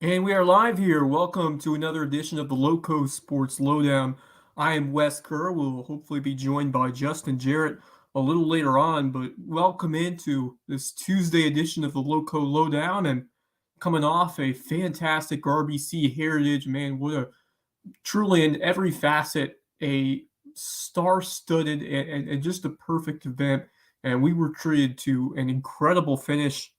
And we are live here. Welcome to another edition of the LowcoSports Lowdown. I am Wes Kerr. We'll hopefully be joined by Justin Jarrett a little later on, but welcome into this Tuesday edition of the Loco Lowdown. And coming off a fantastic RBC Heritage, man, what a truly in every facet, a star-studded and just a perfect event. And we were treated to an incredible finish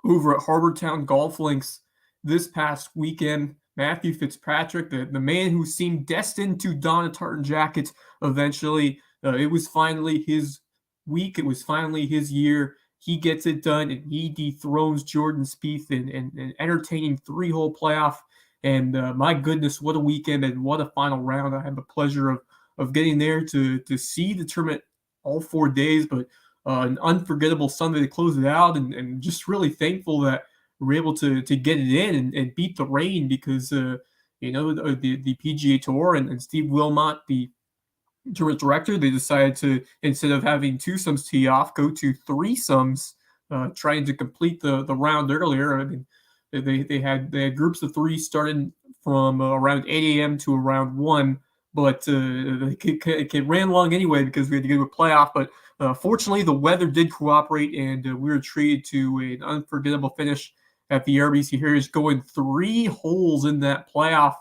over at Harbortown Golf Links this past weekend. Matthew Fitzpatrick, the man who seemed destined to don a tartan jacket eventually. It was finally his week. It was finally his year. He gets it done, and he dethrones Jordan Spieth in an entertaining three-hole playoff. And my goodness, what a weekend and what a final round! I had the pleasure of getting there to see the tournament all 4 days, but an unforgettable Sunday to close it out, and just really thankful that we were able to get it in and beat the rain because the PGA Tour and Steve Wilmot, the tournament director, they decided to, instead of having twosomes tee off, go to threesomes, trying to complete the round earlier. I mean, they had groups of three starting from around 8 a.m. to around 1, but it ran long anyway because we had to get to a playoff. But fortunately, the weather did cooperate, and we were treated to an unforgettable finish at the RBC Heritage, going 3 holes in that playoff.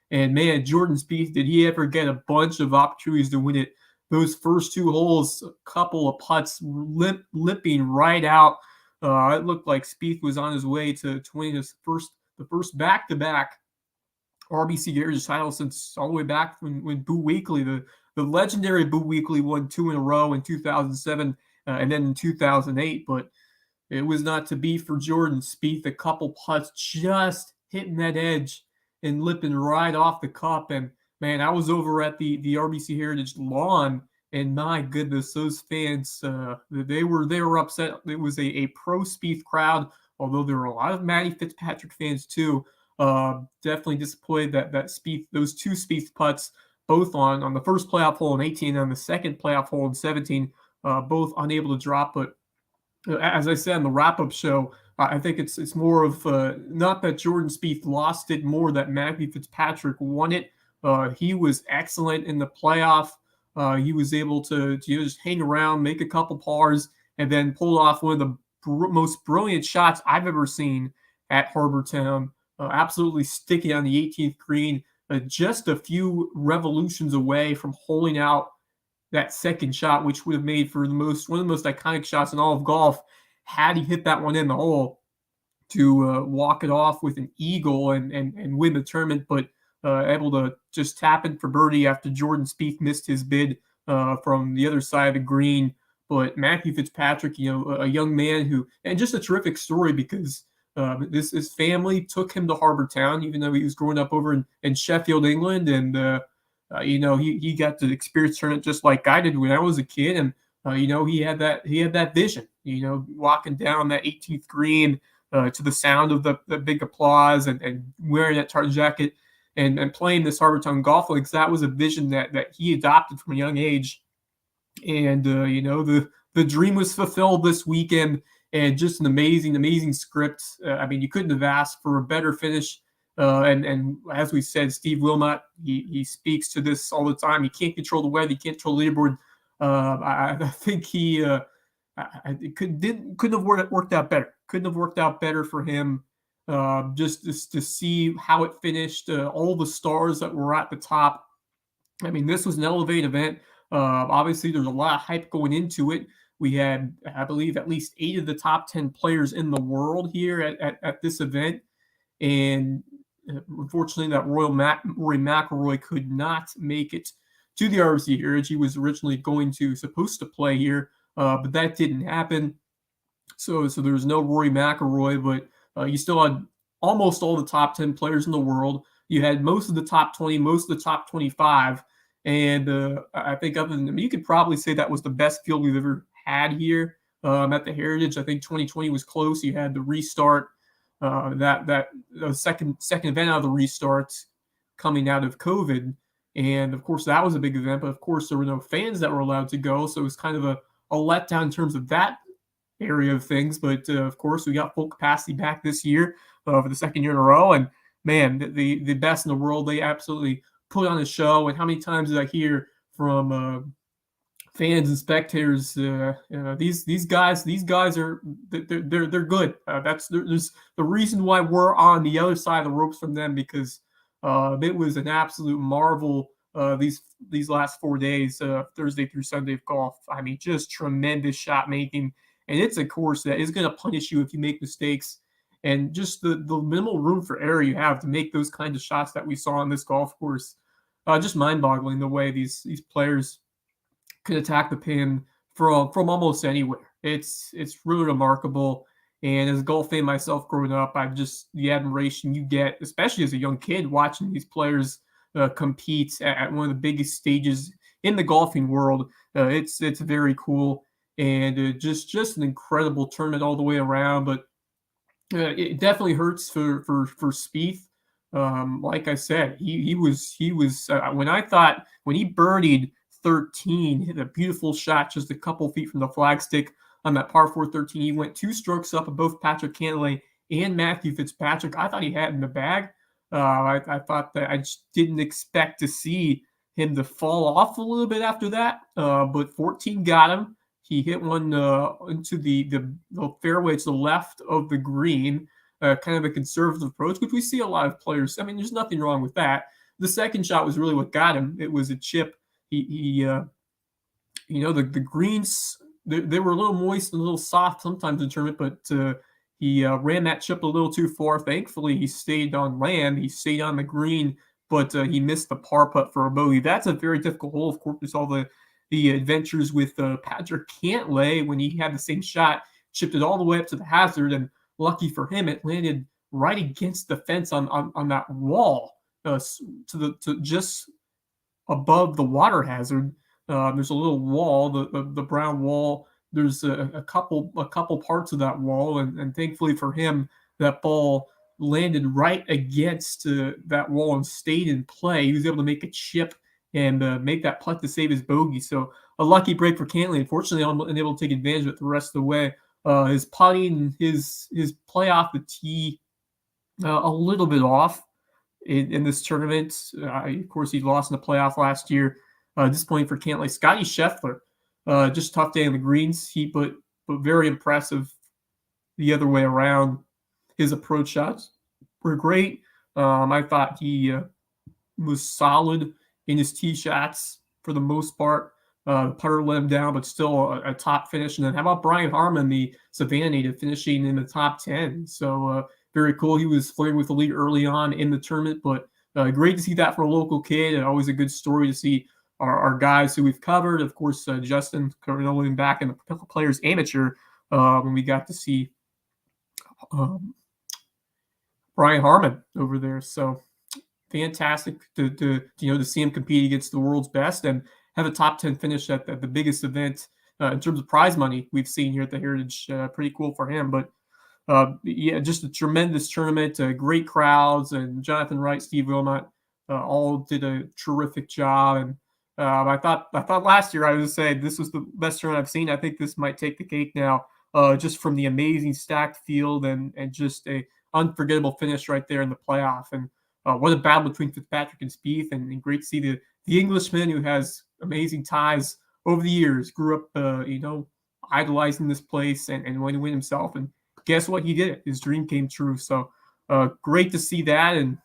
And man, Jordan Spieth, did he ever get a bunch of opportunities to win it? Those first 2 holes, a couple of putts lipping right out. It looked like Spieth was on his way to winning the first back-to-back RBC Heritage title since all the way back when Boo Weekley, the legendary Boo Weekley, won 2 in a row in 2007 and then in 2008. But it was not to be for Jordan Spieth. A couple putts just hitting that edge and lipping right off the cup. And man, I was over at the RBC Heritage lawn, and my goodness, those fans, they were upset. It was a pro Spieth crowd, although there were a lot of Matty Fitzpatrick fans too. Definitely disappointed that Spieth, those two Spieth putts, both on the first playoff hole in 18 and on the second playoff hole in 17, both unable to drop. But as I said on the wrap-up show, I think it's more of not that Jordan Spieth lost it, more that Matthew Fitzpatrick won it. He was excellent in the playoff. He was able to just hang around, make a couple pars, and then pull off one of the most brilliant shots I've ever seen at Harbortown. Absolutely sticky on the 18th green, just a few revolutions away from holding out that second shot, which would have made for one of the most iconic shots in all of golf, had he hit that one in the hole to walk it off with an eagle and win the tournament. But able to just tap in for birdie after Jordan Spieth missed his bid from the other side of the green. But Matthew Fitzpatrick, a young man who, and just a terrific story because his family took him to Harbortown, even though he was growing up over in Sheffield, England, and he got to experience tournament just like I did when I was a kid, and he had that vision, walking down that 18th green to the sound of the big applause and wearing that tartan jacket and playing this Harbortown Golf Links. That was a vision that he adopted from a young age, and the dream was fulfilled this weekend, and just an amazing script. I mean, you couldn't have asked for a better finish. And as we said, Steve Wilmot, he speaks to this all the time. He can't control the weather. He can't control the leaderboard. I think it couldn't have worked out better. Couldn't have worked out better for him. Just to see how it finished, all the stars that were at the top. I mean, this was an elevated event. Obviously, there's a lot of hype going into it. We had, I believe, at least 8 of the top 10 players in the world here at this event. And unfortunately, that Rory McIlroy could not make it to the RBC Heritage. He was originally supposed to play here, but that didn't happen. So there was no Rory McIlroy, but you still had almost all the top 10 players in the world. You had most of the top 20, most of the top 25. And I think you could probably say that was the best field we've ever had here at the Heritage. I think 2020 was close. You had the restart, that second event out of the restarts coming out of COVID. And of course, that was a big event. But of course, there were no fans that were allowed to go. So it was kind of a letdown in terms of that area of things. But of course, we got full capacity back this year for the second year in a row. And man, the best in the world, they absolutely put on a show. And how many times did I hear from fans and spectators? These guys are they're good. There's the reason why we're on the other side of the ropes from them, because it was an absolute marvel. These last 4 days, Thursday through Sunday of golf. I mean, just tremendous shot making, and it's a course that is going to punish you if you make mistakes. And just the minimal room for error you have to make those kinds of shots that we saw on this golf course, just mind boggling the way these players could attack the pin from almost anywhere. It's really remarkable. And as a golf fan myself growing up, I just the admiration you get, especially as a young kid, watching these players compete at one of the biggest stages in the golfing world. It's very cool, and just an incredible tournament all the way around. But it definitely hurts for Spieth. Like I said, he was when he birdied 13, hit a beautiful shot just a couple feet from the flagstick on that par 4 13. He went 2 strokes up of both Patrick Cantlay and Matthew Fitzpatrick. I thought he had in the bag. I thought that I just didn't expect to see him to fall off a little bit after that, but 14 got him. He hit one into the fairway to the left of the green, kind of a conservative approach, which we see a lot of players. I mean, there's nothing wrong with that. The second shot was really what got him. It was a chip. The greens, they were a little moist and a little soft sometimes in the tournament, but he ran that chip a little too far. Thankfully, he stayed on land. He stayed on the green, but he missed the par putt for a bogey. That's a very difficult hole. Of course, we saw the adventures with Patrick Cantlay when he had the same shot, chipped it all the way up to the hazard, and lucky for him, it landed right against the fence on that wall, to just above the water hazard. There's a little wall, the brown wall. There's a couple parts of that wall, and thankfully for him, that ball landed right against that wall and stayed in play. He was able to make a chip and make that putt to save his bogey. So a lucky break for Cantlay. Unfortunately, unable to take advantage of it the rest of the way. His putting, his play off the tee, a little bit off in this tournament. Of course, he lost in the playoff last year. Disappointing for Cantlay. Scotty Scheffler, just tough day on the greens. But very impressive the other way around. His approach shots were great. I thought he was solid in his tee shots for the most part. The putter let him down, but still a top finish. And then how about Brian Harmon, the Savannah native, finishing in the top 10? So very cool. He was flirting with the lead early on in the tournament, but great to see that for a local kid. And always a good story to see our guys who we've covered. Of course, Justin Cardinal back in the Players Amateur when we got to see Brian Harmon over there. So fantastic to see him compete against the world's best and have a top 10 finish at the biggest event in terms of prize money we've seen here at the Heritage. Pretty cool for him. But just a tremendous tournament, great crowds, and Jonathan Wright, Steve Wilmot all did a terrific job. And I thought last year I was saying this was the best tournament I've seen. I think this might take the cake now, just from the amazing stacked field and just a unforgettable finish right there in the playoff. And what a battle between Fitzpatrick and Spieth, and great to see the Englishman who has amazing ties over the years, grew up, idolizing this place and wanting to win himself. And guess what? He did it. His dream came true. So great to see that. And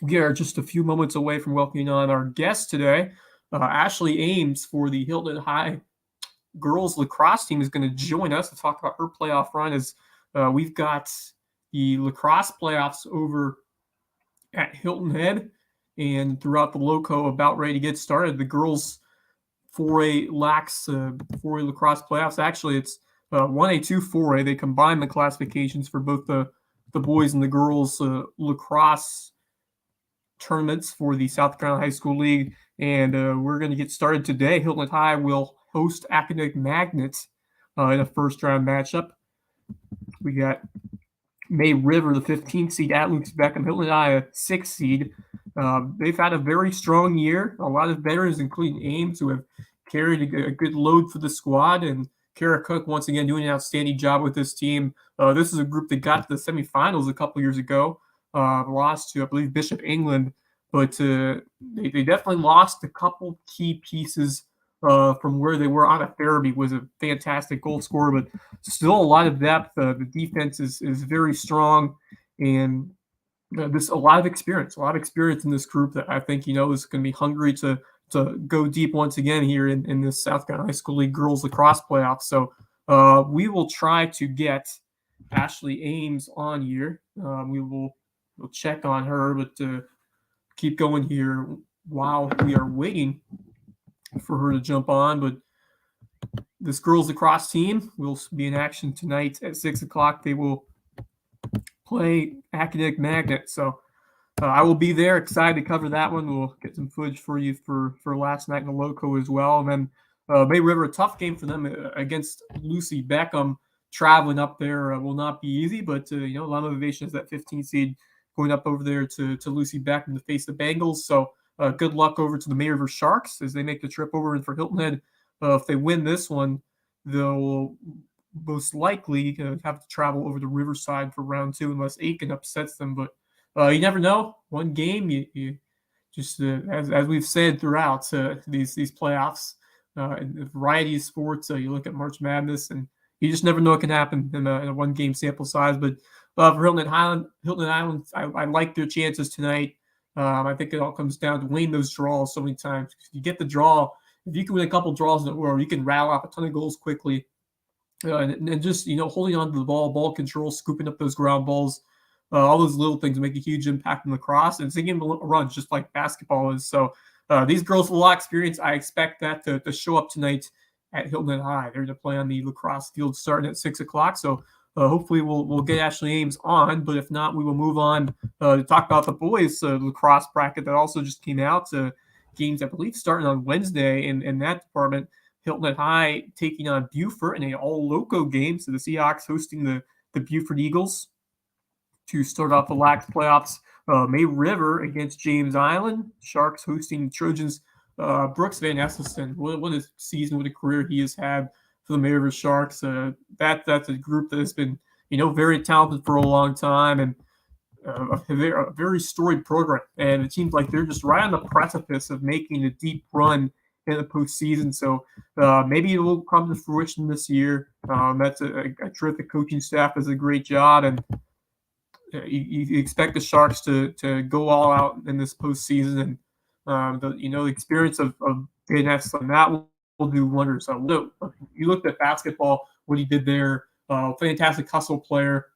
we are just a few moments away from welcoming on our guest today. Ashley Ames for the Hilton High girls lacrosse team is going to join us to talk about her playoff run, as we've got the lacrosse playoffs over at Hilton Head and throughout the Loco about ready to get started. The girls 4A lacrosse playoffs. Actually, it's 1A, 2, 4A. They combine the classifications for both the boys and the girls lacrosse tournaments for the South Carolina High School League. And we're going to get started today. Hilton High will host Academic Magnets in a first-round matchup. We got May River, the 15th seed, at Lucas Beckham. Hilton High, a 6th seed. They've had a very strong year. A lot of veterans, including Ames, who have carried a good load for the squad. And Kerr Cook once again doing an outstanding job with this team. This is a group that got to the semifinals a couple years ago, lost to, I believe, Bishop England, but they definitely lost a couple key pieces from where they were. Anna Farabee was a fantastic goal scorer, but still a lot of depth. The defense is very strong, and there's a lot of experience in this group that I think is going to be hungry to go deep once again here in this South Carolina High School League girls lacrosse playoffs. So we will try to get Ashley Ames on here. We'll check on her, but keep going here while we are waiting for her to jump on. But this girls lacrosse team will be in action tonight at 6 o'clock. They will play Academic Magnet. So I will be there, excited to cover that one. We'll get some footage for you for last night in the Loco as well. And then May River, a tough game for them against Lucy Beckham. Traveling up there will not be easy, but a lot of motivation is that 15 seed going up over there to Lucy Beckham to face the Bengals. So good luck over to the May River Sharks as they make the trip over for Hilton Head. If they win this one, they'll most likely have to travel over to Riverside for round 2 unless Aiken upsets them. But you never know. One game, you just as we've said throughout these playoffs, in a variety of sports. You look at March Madness, and you just never know what can happen in a one-game sample size. But for Hilton Island, I like their chances tonight. I think it all comes down to winning those draws so many times. If you get the draw, if you can win a couple draws in a row, you can rattle off a ton of goals quickly. And just holding on to the ball control, scooping up those ground balls, all those little things make a huge impact in lacrosse, and it's a game of runs just like basketball is. So these girls with a lot of experience. I expect that to show up tonight at Hilton High. They're going to play on the lacrosse field starting at 6 o'clock. So hopefully we'll get Ashley Ames on, but if not, we will move on to talk about the boys lacrosse bracket that also just came out. Games, I believe, starting on Wednesday in that department. Hilton High taking on Beaufort in an all-loco game. So the Seahawks hosting the Beaufort Eagles to start off the LACS playoffs. May River against James Island. Sharks hosting Trojans. Brooks Van Esselston, what a season, what a career he has had for the May River Sharks. That's a group that has been, very talented for a long time, and a very storied program. And it seems like they're just right on the precipice of making a deep run in the postseason. So maybe it will come to fruition this year. That's a terrific coaching staff, does a great job, and you expect the Sharks to go all out in this postseason. And the experience of Van Esselston, that will do wonders. You looked at basketball, what he did there. Fantastic hustle player,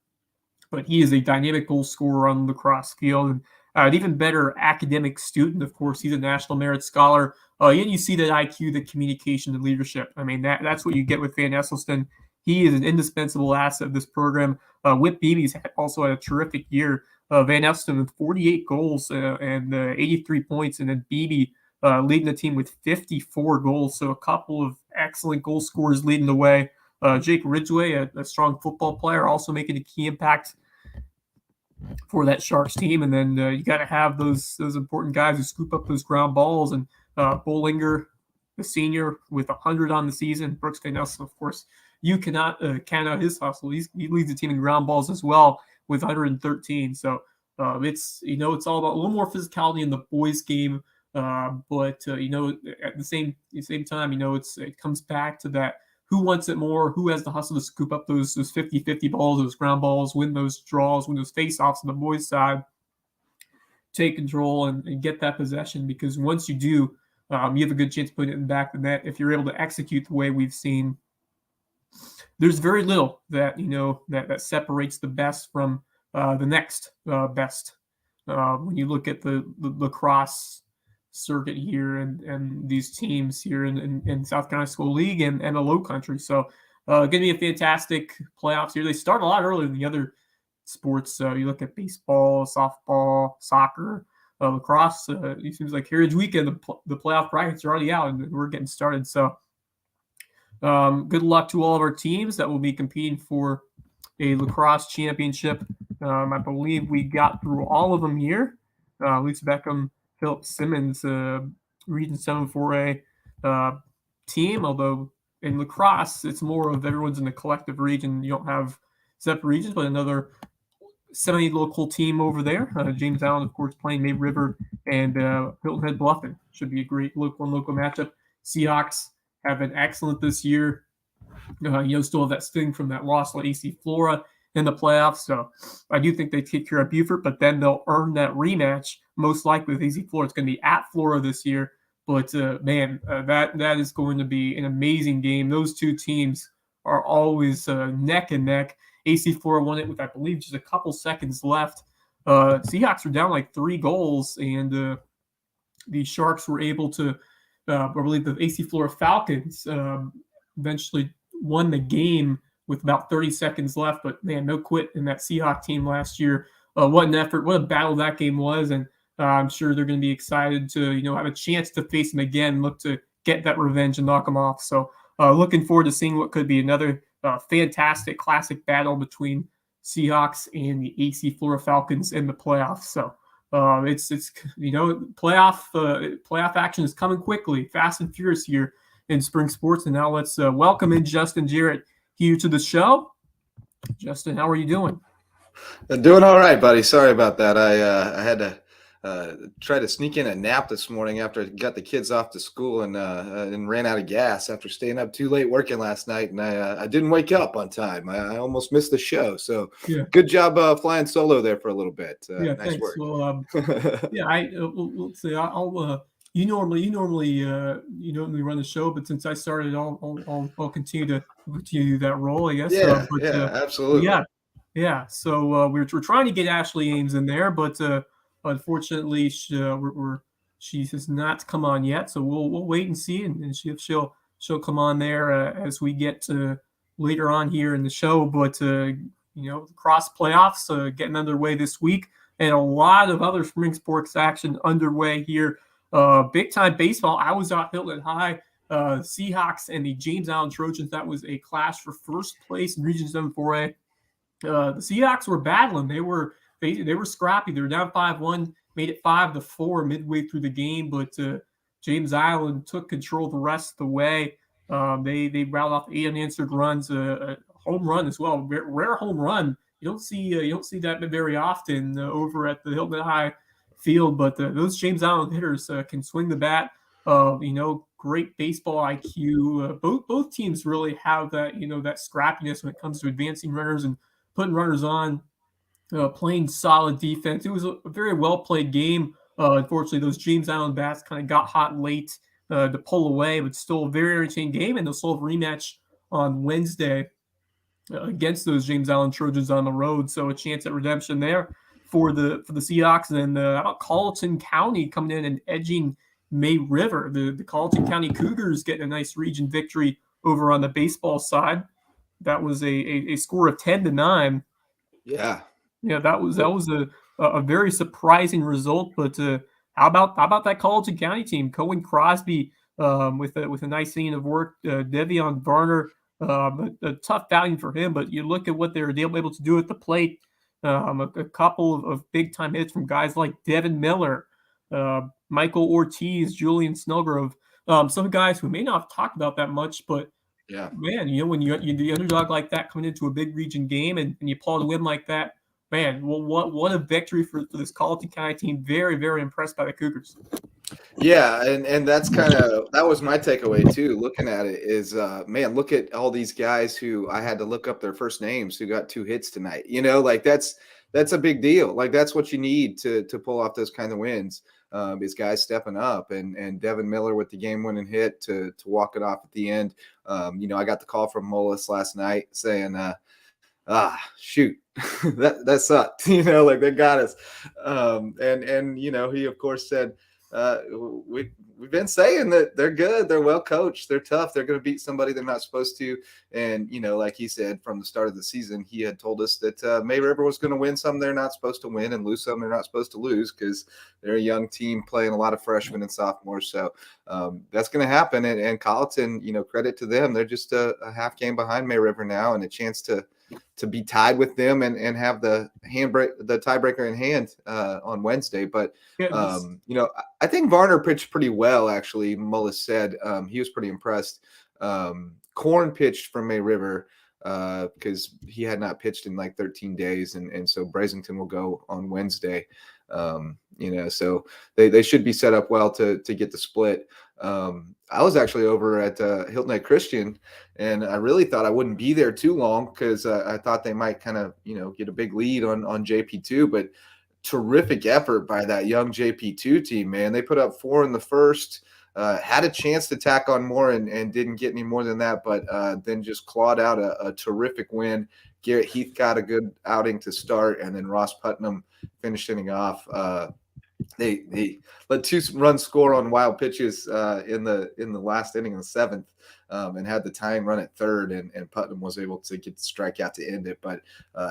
but he is a dynamic goal scorer on the lacrosse field, and an even better academic student. Of course, he's a National Merit Scholar. And you see that IQ, the communication, the leadership. I mean, that's what you get with Van Esselston. He is an indispensable asset of this program. Whit Beebe's also had a terrific year. Van Esselston with 48 goals and 83 points, and then Beebe leading the team with 54 goals. So a couple of excellent goal scorers leading the way. Jake Ridgway, a strong football player, also making a key impact for that Sharks team. And then you got to have those important guys who scoop up those ground balls. And Bollinger, the senior, with 100 on the season. Brooks Van Esselston, of course, you cannot count out his hustle. He leads the team in ground balls as well with 113. So it's all about a little more physicality in the boys game. But at the same time, it comes back to that. Who wants it more? Who has the hustle to scoop up those 50-50 balls, those ground balls, win those draws, win those face-offs on the boys' side, take control and get that possession? Because once you do, you have a good chance of putting it in the back of the net. If you're able to execute the way we've seen, there's very little that that separates the best from the next best. When you look at the lacrosse circuit here and these teams here in South Carolina School League and the Low Country. So going to be a fantastic playoffs here. They start a lot earlier than the other sports. So you look at baseball, softball, soccer, lacrosse. It seems like Heritage Weekend, the playoff brackets are already out and we're getting started. So good luck to all of our teams that will be competing for a lacrosse championship. I believe we got through all of them here. Lisa Beckham, Philip Simmons, Region 7 4A team, although in lacrosse, it's more of everyone's in the collective region. You don't have separate regions, but another semi-local team over there. James Allen, of course, playing May River, and Hilton Head Bluffton should be a great local matchup. Seahawks have been excellent this year. Still have that sting from that loss to AC Flora in the playoffs. So I do think they take care of Beaufort, but then they'll earn that rematch. Most likely with AC Flora, it's going to be at Flora this year. But that is going to be an amazing game. Those two teams are always neck and neck. AC Flora won it with, I believe, just a couple seconds left. Seahawks were down like 3 goals, and the Sharks were able to, I believe the AC Flora Falcons eventually won the game with about 30 seconds left. But, man, no quit in that Seahawk team last year. What an effort, what a battle that game was, and I'm sure they're going to be excited to, have a chance to face them again, look to get that revenge and knock them off. So looking forward to seeing what could be another fantastic classic battle between Seahawks and the AC Flora Falcons in the playoffs. So it's playoff action is coming quickly, fast and furious here in spring sports. And now let's welcome in Justin Jarrett here to the show. Justin, how are you doing? Doing all right, buddy. Sorry about that. I had to try to sneak in a nap this morning after I got the kids off to school and ran out of gas after staying up too late working last night, and I didn't wake up on time. I almost missed the show. So Good job flying solo there for a little bit. Nice thanks. work. Well, we'll see. I'll you normally run the show, but since I started, I'll continue to do that role, I guess. Absolutely. Yeah. So we're trying to get Ashley Ames in there, but unfortunately, she has not come on yet. So we'll wait and see, and see if she'll come on there as we get later on here in the show. But cross playoffs getting underway this week, and a lot of other spring sports action underway here. Big time baseball. I was at Hilton High. Seahawks and the James Allen Trojans. That was a clash for first place in Region 7 4A. The Seahawks were battling. They were scrappy. They were down 5-1, made it 5-4 midway through the game, but James Allen took control the rest of the way. They rattled off 8 unanswered runs, a home run as well. Rare home run. You don't see that very often over at the Hilton High field, but those James Allen hitters can swing the bat. Great baseball IQ. Both teams really have that that scrappiness when it comes to advancing runners and putting runners on. Playing solid defense. It was a very well played game. Unfortunately, those James Allen bats kind of got hot late to pull away, but still a very entertaining game. And they'll still have a rematch on Wednesday against those James Allen Trojans on the road. So a chance at redemption there for the Seahawks. And how about Colleton County coming in and edging May River? The Colleton County Cougars getting a nice region victory over on the baseball side. That was a score of 10-9. Yeah. Yeah, that was a very surprising result. But how about that Colleton County team? Cohen Crosby with a nice inning of work. Devion Varner, a tough outing for him. But you look at what they were able to do at the plate. A couple of big time hits from guys like Devin Miller, Michael Ortiz, Julian Snellgrove. Some guys who may not have talked about that much, but yeah, man, when you're the underdog like that coming into a big region game and you pull out a win like that. Man, well, what a victory for this Colleton County team. Very, very impressed by the Cougars. Yeah, and that's that was my takeaway too. Looking at it is, man, look at all these guys who I had to look up their first names who got 2 hits tonight. That's a big deal. Like that's what you need to pull off those kind of wins. Is guys stepping up and Devin Miller with the game-winning hit to walk it off at the end. I got the call from Mullis last night saying, shoot, that sucked. They got us. And he of course said, we've been saying that they're good, they're well coached, they're tough, they're going to beat somebody they're not supposed to. And like he said from the start of the season, he had told us that May River was going to win some they're not supposed to win and lose some they're not supposed to lose because they're a young team playing a lot of freshmen and sophomores. So that's going to happen. And Colleton, credit to them, they're just a half game behind May River now and a chance to be tied with them and have the tiebreaker in hand on Wednesday. But, I think Varner pitched pretty well, actually, Mullis said. He was pretty impressed. Corn pitched from May River because he had not pitched in like 13 days, and so Brazington will go on Wednesday. So they should be set up well to get the split. I was actually over at Hilton Head Christian, and I really thought I wouldn't be there too long because I thought they might kind of get a big lead on JP2, but terrific effort by that young JP2 team, man. They put up 4 in the first. Had a chance to tack on more and didn't get any more than that, but then just clawed out a terrific win. Garrett Heath got a good outing to start, and then Ross Putnam finished inning off. They let 2 runs score on wild pitches in the last inning in the 7th, and had the tying run at 3rd, and Putnam was able to get the strikeout to end it. But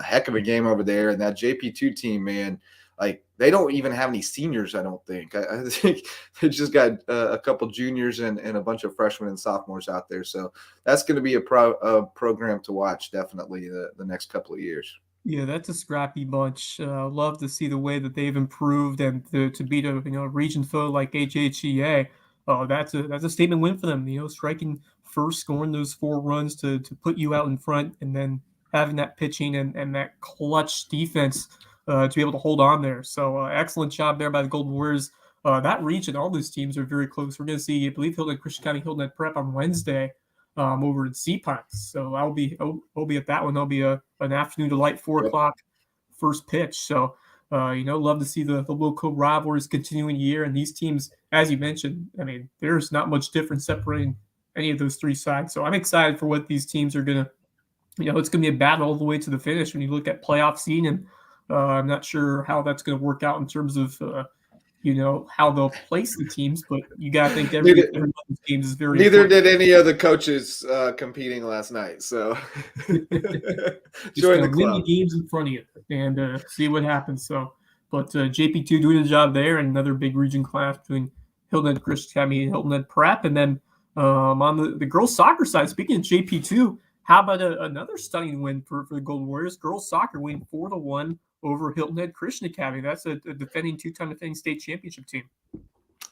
heck of a game over there, and that JP2 team, man. Like, they don't even have any seniors, I don't think. I think they just got a couple juniors and a bunch of freshmen and sophomores out there. So that's going to be a program to watch, definitely, the next couple of years. Yeah, that's a scrappy bunch. Love to see the way that they've improved, and to beat a region foe like HHIHS. That's a statement win for them. Striking first, scoring those 4 runs to put you out in front, and then having that pitching and that clutch defense to be able to hold on there. So excellent job there by the Golden Warriors. That region, all those teams are very close. We're going to see, I believe, Hilton Christian County, Hilton Head Prep on Wednesday over in Sea Pines. So I'll be at that one. There'll be an afternoon delight, 4 o'clock first pitch. So love to see the local rivalries continuing year. And these teams, as you mentioned, I mean, there's not much difference separating any of those 3 sides. So I'm excited for what these teams are going to. It's going to be a battle all the way to the finish when you look at playoff scene, and I'm not sure how that's going to work out in terms of, how they'll place the teams, but you got to think every one of these games is very Neither important. did any of the coaches competing last night. So join the club. Win the games in front of you and see what happens. So, but JP2 doing the job there, and another big region class between Hilton Head Christian Academy and Hilton Head Prep. And then on the girls soccer side, speaking of JP2, how about another stunning win for the Golden Warriors? Girls soccer win 4-1 over Hilton Head Christian Academy. That's a defending 2-time defending state championship team.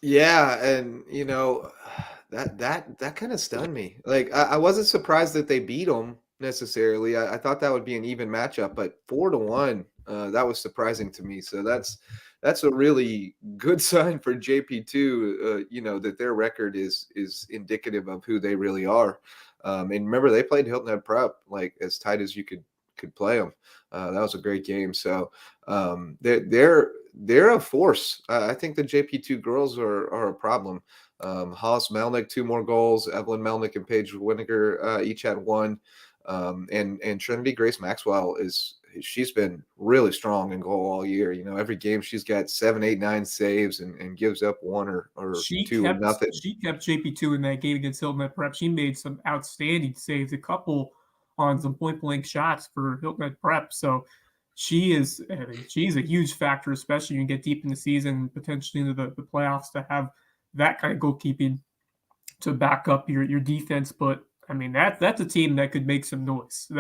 Yeah, and that kind of stunned me. Like, I wasn't surprised that they beat them necessarily. I thought that would be an even matchup, but 4-1, that was surprising to me. So that's a really good sign for JP2. That their record is indicative of who they really are. And remember, they played Hilton Head Prep like as tight as you could play them. That was a great game. So they're a force. I think the JP2 girls are a problem. Hollis Melnick, 2 more goals. Evelyn Melnick and Paige Winiger each had 1. And Trinity Grace Maxwell she's been really strong in goal all year. Every game she's got 7, 8, 9 saves and gives up 1 or 2 or nothing. She kept JP2 in that game against Hilton Head Prep. She made some outstanding saves, a couple on some point-blank shots for Hilton Head Prep. So she's a huge factor, especially when you get deep in the season, potentially into the playoffs, to have that kind of goalkeeping to back up your defense. But I mean, that's a team that could make some noise.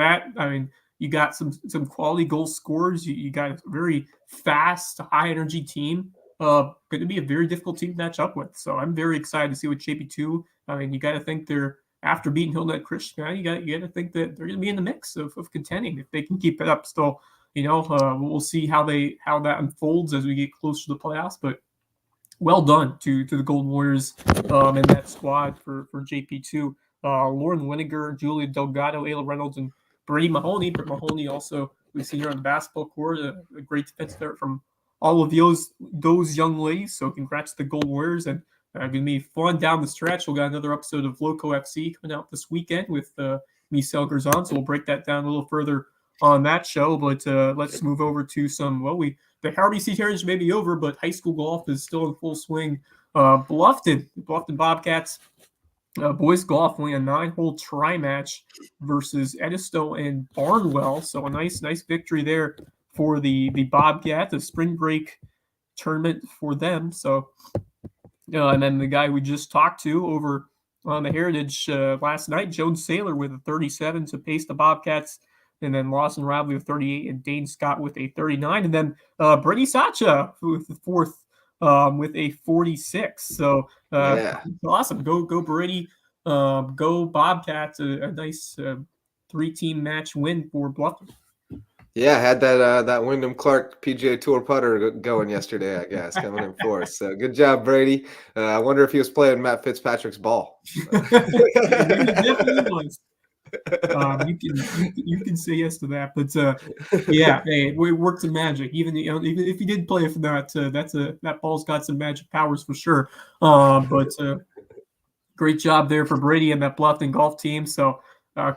You got some quality goal scorers. You got a very fast, high energy team. Going to be a very difficult team to match up with. So I'm very excited to see what JP2. I mean, you got to think they're, after beating Hilton Head Christian, you got to think that they're going to be in the mix of contending if they can keep it up. Still, we'll see how that unfolds as we get closer to the playoffs. But well done to the Golden Warriors and that squad for JP2. Lauren Winiger, Julia Delgado, Ayla Reynolds, and Brady Mahoney. But Mahoney also, we see here on the basketball court, a great defense there from all of those young ladies. So congrats to the Golden Warriors, and going to be fun down the stretch. We'll got another episode of Loco FC coming out this weekend with me, Selgers on. So we'll break that down a little further on that show. But let's move over to the RBC Heritage may be over, but high school golf is still in full swing. Bluffton Bobcats boys golf winning a 9-hole try match versus Edisto and Barnwell. So a nice victory there for the Bobcats, the spring break tournament for them. So, and then the guy we just talked to over on the Heritage last night, Jones Saylor with a 37 to pace the Bobcats, and then Lawson Rabley with 38, and Dane Scott with a 39, and then Brady Sacha with the fourth with a 46. So awesome. Go Brady. Go Bobcats! A nice 3-team match win for Bluffton. Yeah, had that Wyndham Clark PGA Tour putter going yesterday, I guess, coming in fourth. So good job, Brady. I wonder if he was playing Matt Fitzpatrick's ball. He definitely was. You can say yes to that, but yeah, hey, it worked some magic. Even if he did play for that, that ball's got some magic powers for sure. But great job there for Brady and that Bluffton golf team. So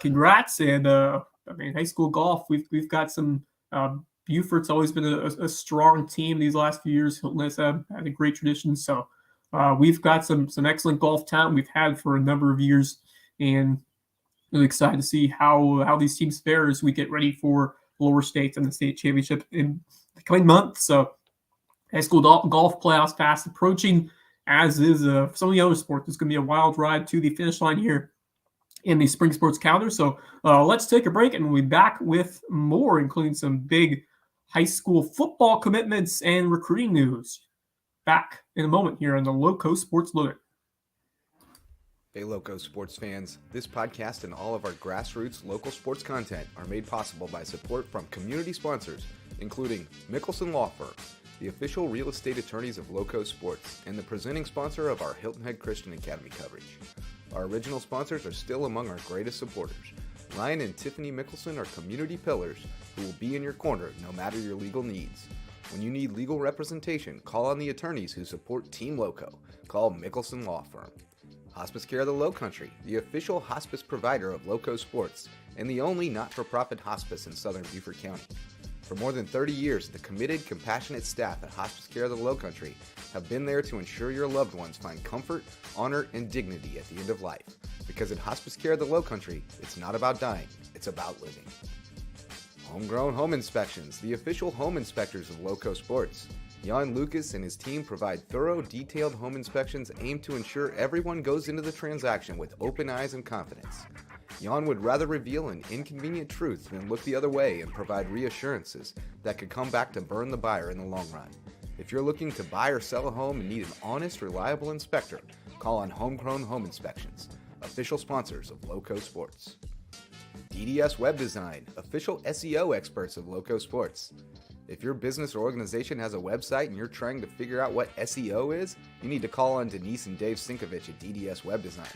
congrats, and I mean, high school golf, we've got some. Beaufort's always been a strong team these last few years. Hilton has had a great tradition, so we've got some excellent golf talent we've had for a number of years, and really excited to see how these teams fare as we get ready for lower states and the state championship in the coming month. So high school golf playoffs fast approaching, as is some of the other sports. It's going to be a wild ride to the finish line here in the spring sports calendar. So let's take a break, and we'll be back with more, including some big high school football commitments and recruiting news. Back in a moment here on the LowcoSports Lowdown. Hey Loco sports fans, this podcast and all of our grassroots local sports content are made possible by support from community sponsors, including Mickelson Law Firm, the official real estate attorneys of Loco Sports, and the presenting sponsor of our Hilton Head Christian Academy coverage. Our original sponsors are still among our greatest supporters. Ryan and Tiffany Mickelson are community pillars who will be in your corner no matter your legal needs. When you need legal representation, call on the attorneys who support Team Loco. Call Mickelson Law Firm. Hospice Care of the Lowcountry, the official hospice provider of Loco Sports, and the only not-for-profit hospice in southern Beaufort County. For more than 30 years, the committed, compassionate staff at Hospice Care of the Lowcountry have been there to ensure your loved ones find comfort, honor, and dignity at the end of life. Because at Hospice Care of the Lowcountry, it's not about dying, it's about living. Homegrown Home Inspections, the official home inspectors of Loco Sports. Jan Lucas and his team provide thorough, detailed home inspections aimed to ensure everyone goes into the transaction with open eyes and confidence. Jan would rather reveal an inconvenient truth than look the other way and provide reassurances that could come back to burn the buyer in the long run. If you're looking to buy or sell a home and need an honest, reliable inspector, call on Homegrown Home Inspections, official sponsors of Loco Sports. DDS Web Design, official SEO experts of Loco Sports. If your business or organization has a website and you're trying to figure out what SEO is, you need to call on Denise and Dave Sinkovich at DDS Web Design.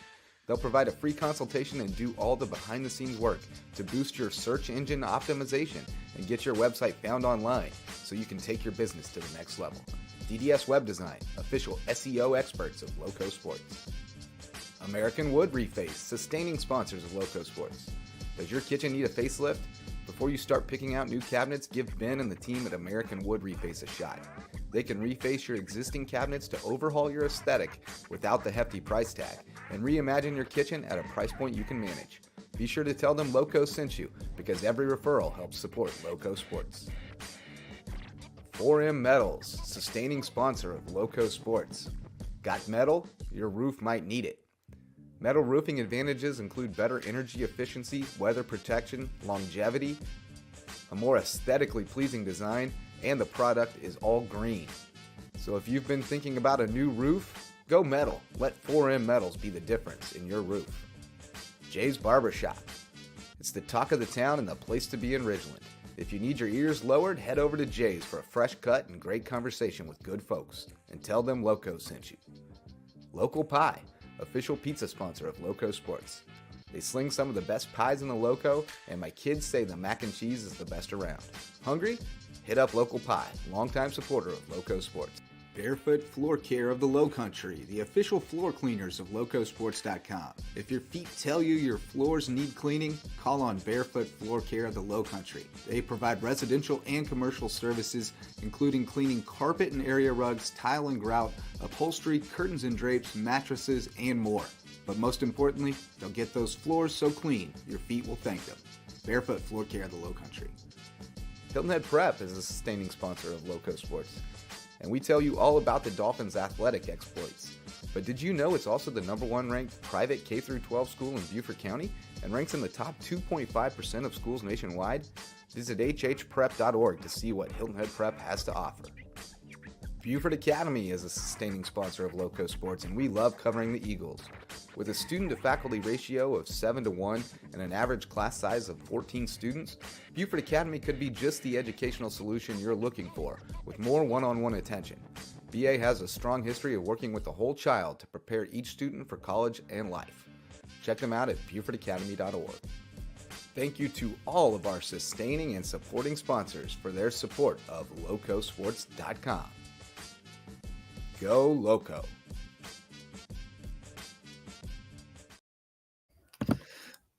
They'll provide a free consultation and do all the behind-the-scenes work to boost your search engine optimization and get your website found online so you can take your business to the next level. DDS Web Design, official SEO experts of Loco Sports. American Wood Reface, sustaining sponsors of Loco Sports. Does your kitchen need a facelift? Before you start picking out new cabinets, give Ben and the team at American Wood Reface a shot. They can reface your existing cabinets to overhaul your aesthetic without the hefty price tag and reimagine your kitchen at a price point you can manage. Be sure to tell them Loco sent you, because every referral helps support Loco Sports. 4M Metals, sustaining sponsor of Loco Sports. Got metal? Your roof might need it. Metal roofing advantages include better energy efficiency, weather protection, longevity, a more aesthetically pleasing design, and the product is all green. So if you've been thinking about a new roof, go metal. Let 4M Metals be the difference in your roof. Jay's Barbershop. It's the talk of the town and the place to be in Ridgeland. If you need your ears lowered, head over to Jay's for a fresh cut and great conversation with good folks. And tell them Loco sent you. Local Pie, official pizza sponsor of Loco Sports. They sling some of the best pies in the Loco, and my kids say the mac and cheese is the best around. Hungry? Hit up Local Pie, longtime supporter of Loco Sports. Barefoot Floor Care of the Lowcountry, the official floor cleaners of LowcoSports.com. If your feet tell you your floors need cleaning, call on Barefoot Floor Care of the Lowcountry. They provide residential and commercial services, including cleaning carpet and area rugs, tile and grout, upholstery, curtains and drapes, mattresses, and more. But most importantly, they'll get those floors so clean, your feet will thank them. Barefoot Floor Care of the Lowcountry. Hilton Head Prep is a sustaining sponsor of Loco Sports, and we tell you all about the Dolphins' athletic exploits. But did you know it's also the #1 ranked private K-12 school in Beaufort County and ranks in the top 2.5% of schools nationwide? Visit hhprep.org to see what Hilton Head Prep has to offer. Beaufort Academy is a sustaining sponsor of Loco Sports, and we love covering the Eagles. With a student-to-faculty ratio of 7-1 and an average class size of 14 students, Buford Academy could be just the educational solution you're looking for, with more one-on-one attention. BA has a strong history of working with the whole child to prepare each student for college and life. Check them out at BufordAcademy.org. Thank you to all of our sustaining and supporting sponsors for their support of LowcoSports.com. Go Loco!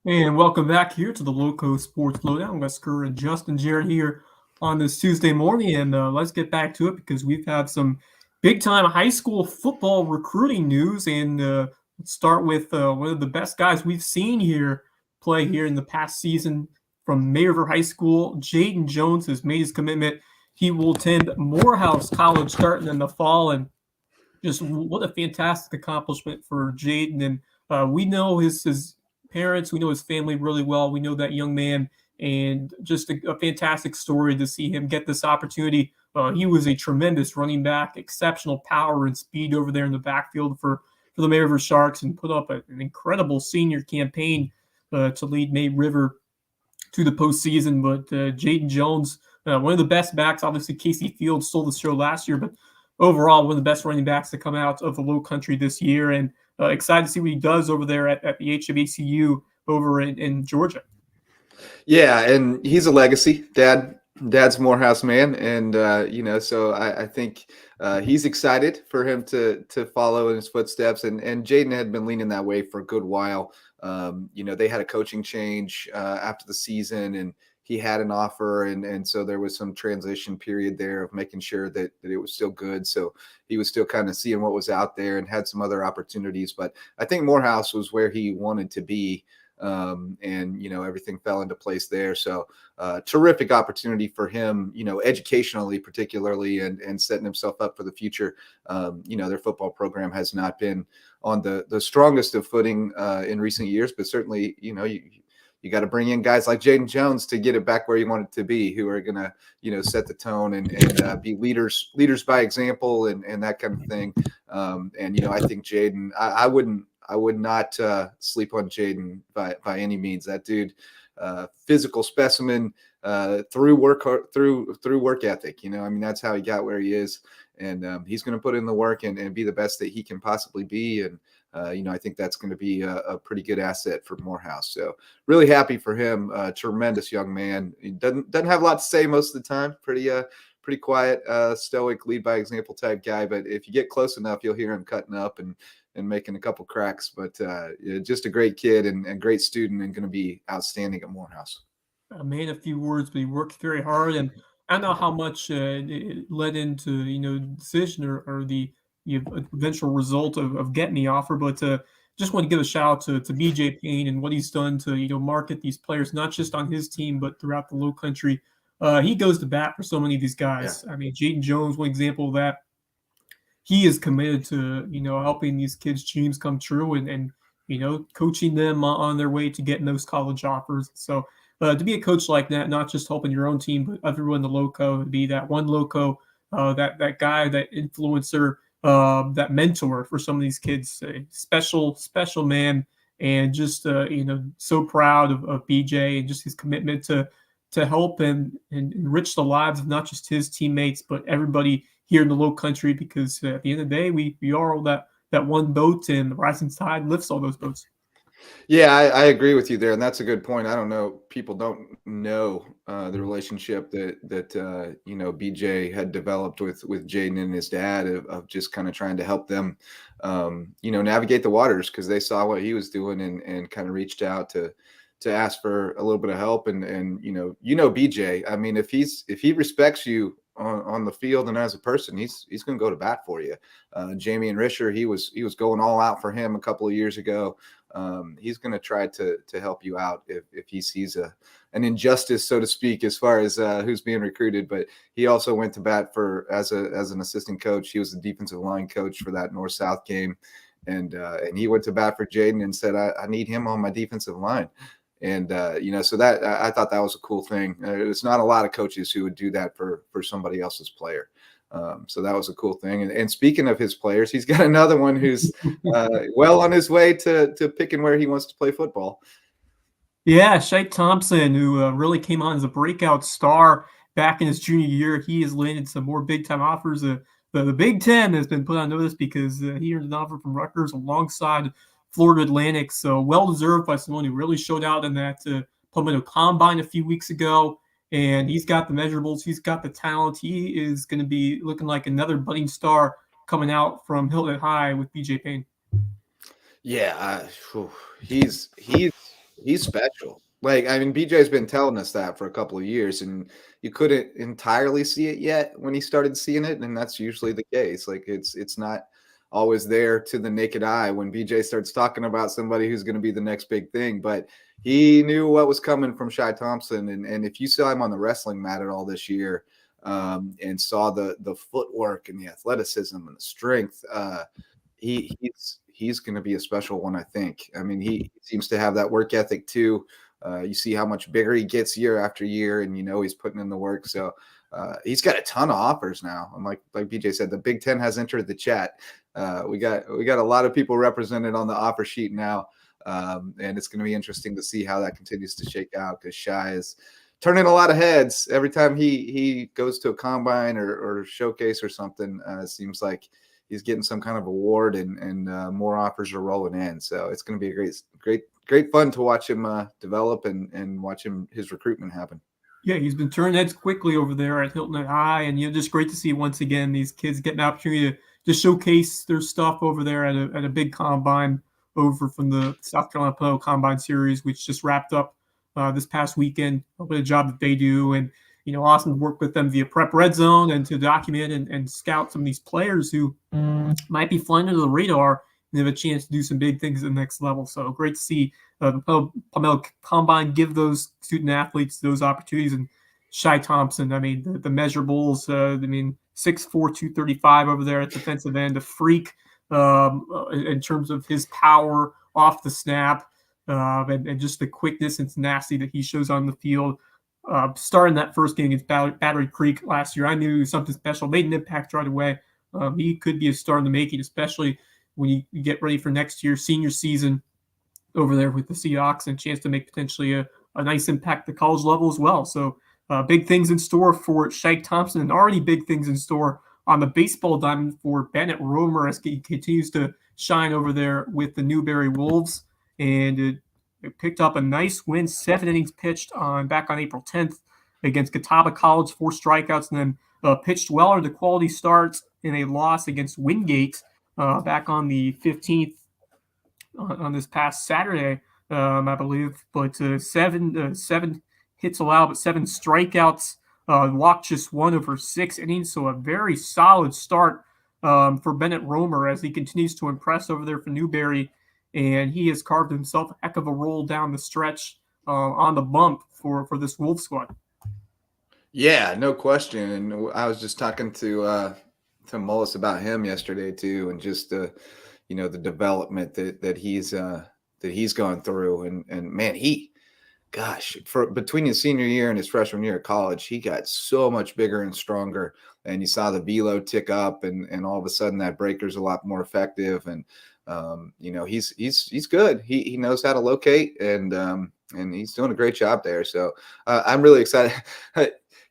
And welcome back here to the Loco Sports Lowdown. Wes Kerr and Justin Jarrett here on this Tuesday morning. And let's get back to it because we've had some big-time high school football recruiting news. And let's start with one of the best guys we've seen here play here in the past season from May River High School. Jaden Jones has made his commitment. He will attend Morehouse College starting in the fall. And just what a fantastic accomplishment for Jaden. And we know his parents, we know his family really well. We know that young man, and just a fantastic story to see him get this opportunity. He was a tremendous running back, exceptional power and speed over there in the backfield for the May River Sharks, and put up an incredible senior campaign to lead May River to the postseason. But Jaden Jones, one of the best backs. Obviously, Casey Fields stole the show last year, but overall, one of the best running backs to come out of the Low Country this year. And excited to see what he does over there at the HHIHS over in Georgia. Yeah, and he's a legacy. Dad's Morehouse man, and so I think he's excited for him to follow in his footsteps. And Jaden had been leaning that way for a good while. They had a coaching change after the season, and he had an offer, and so there was some transition period there of making sure that it was still good. So he was still kind of seeing what was out there and had some other opportunities. But I think Morehouse was where he wanted to be, and everything fell into place there. So terrific opportunity for him, educationally particularly, and setting himself up for the future. Their football program has not been on the strongest of footing in recent years, but certainly, you got to bring in guys like Jaden Jones to get it back where you want it to be, who are going to, set the tone and be leaders by example and that kind of thing. I think Jaden, I would not sleep on Jaden by any means. That dude, physical specimen through work ethic. That's how he got where he is, and he's going to put in the work and be the best that he can possibly be. And I think that's going to be a pretty good asset for Morehouse. So really happy for him. Tremendous young man. He doesn't have a lot to say most of the time. Pretty quiet, stoic, lead by example type guy. But if you get close enough, you'll hear him cutting up and making a couple cracks. But just a great kid and great student, and going to be outstanding at Morehouse. Made a few words, but he worked very hard. And I don't know how much it led into the decision or the eventual result of getting the offer, but just want to give a shout out to BJ Payne and what he's done to market these players, not just on his team but throughout the Low Country. He goes to bat for so many of these guys. Yeah. I mean, Jaden Jones, one example of that. He is committed to helping these kids' dreams come true and coaching them on their way to getting those college offers. So to be a coach like that, not just helping your own team but everyone in the Loco, to be that one Loco, that guy, that influencer, that mentor for some of these kids, a special man, and just so proud of BJ and just his commitment to help and enrich the lives of not just his teammates but everybody here in the Low Country, because at the end of the day we are all that one boat, and the rising tide lifts all those boats. Yeah, I agree with you there, and that's a good point. I don't know, people don't know the relationship that BJ had developed with Jaden and his dad of just kind of trying to help them, navigate the waters, because they saw what he was doing and kind of reached out to ask for a little bit of help. And BJ, I mean, if he respects you on the field and as a person, he's going to go to bat for you. Jamie and Risher, he was going all out for him a couple of years ago. He's going to try to help you out if he sees an injustice, so to speak, as far as who's being recruited. But he also went to bat for as an assistant coach. He was the defensive line coach for that North-South game, and he went to bat for Jaden and said, I need him on my defensive line. And so that I thought that was a cool thing. It's not a lot of coaches who would do that for somebody else's player. So that was a cool thing. And speaking of his players, he's got another one who's well on his way to picking where he wants to play football. Yeah, Shake Thompson, who really came on as a breakout star back in his junior year. He has landed some more big-time offers. The Big Ten has been put on notice because he earned an offer from Rutgers alongside Florida Atlantic. So well-deserved by someone who really showed out in that Palmetto Combine a few weeks ago. And he's got the measurables. He's got the talent. He is going to be looking like another budding star coming out from Hilton High with BJ Payne. Yeah, he's special. Like, I mean, BJ's been telling us that for a couple of years, and you couldn't entirely see it yet when he started seeing it, and that's usually the case. Like, it's not always there to the naked eye when BJ starts talking about somebody who's going to be the next big thing. But he knew what was coming from Shai Thompson, and if you saw him on the wrestling mat at all this year, and saw the footwork and the athleticism and the strength, he's going to be a special one, I think. I mean, he seems to have that work ethic too. You see how much bigger he gets year after year, and he's putting in the work. So he's got a ton of offers now. And like BJ said, the Big Ten has entered the chat. We got a lot of people represented on the offer sheet now, and it's going to be interesting to see how that continues to shake out, because Shai is turning a lot of heads every time he goes to a combine or showcase or something. It seems like he's getting some kind of award, and more offers are rolling in. So it's going to be a great fun to watch him develop and watch his recruitment happen. Yeah, he's been turning heads quickly over there at Hilton High, and just great to see once again these kids getting an opportunity to showcase their stuff over there at a big combine over from the South Carolina Pro Combine Series, which just wrapped up this past weekend. What a job that they do, and awesome to work with them via Prep Red Zone and to document and scout some of these players who might be flying under the radar and have a chance to do some big things at the next level. So great to see the Palmetto Combine give those student athletes those opportunities. And Shai Thompson, I mean, the measurables, 6'4", 235 over there at defensive end, a freak in terms of his power off the snap, and just the quickness and tenacity that he shows on the field. Starting that first game against Battery Creek last year, I knew he was something special, made an impact right away. He could be a star in the making, especially when you get ready for next year's senior season over there with the Seahawks, and a chance to make potentially a nice impact at the college level as well. So big things in store for Shake Thompson, and already big things in store on the baseball diamond for Bennett Romer as he continues to shine over there with the Newberry Wolves. And it picked up a nice win, 7 innings pitched back on April 10th against Catawba College, 4 strikeouts, and then pitched well into quality starts in a loss against Wingate back on the 15th on this past Saturday, I believe. But 7 hits allowed, but 7 strikeouts, walked just 1 over 6 innings. So a very solid start for Bennett Romer as he continues to impress over there for Newberry. And he has carved himself a heck of a roll down the stretch on the bump for this Wolf squad. Yeah, no question. And I was just talking to Mullis about him yesterday too, and just the development that he's gone through. And man, for between his senior year and his freshman year at college, he got so much bigger and stronger. And you saw the velo tick up, and all of a sudden that breaker's a lot more effective. And he's good. He knows how to locate, and he's doing a great job there. So I'm really excited.